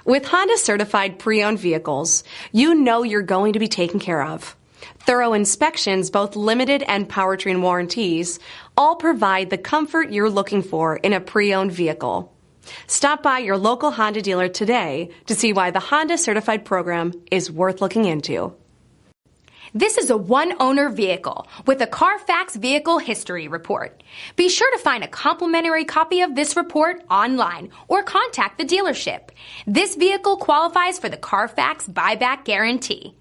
With Honda certified pre-owned vehicles, you know you're going to be taken care of. Thorough inspections, both limited and powertrain warranties, all provide the comfort you're looking for in a pre-owned vehicle. Stop by your local Honda dealer today to see why the Honda certified program is worth looking into. This is a one-owner vehicle with a Carfax Vehicle History Report. Be sure to find a complimentary copy of this report online or contact the dealership. This vehicle qualifies for the Carfax Buyback Guarantee.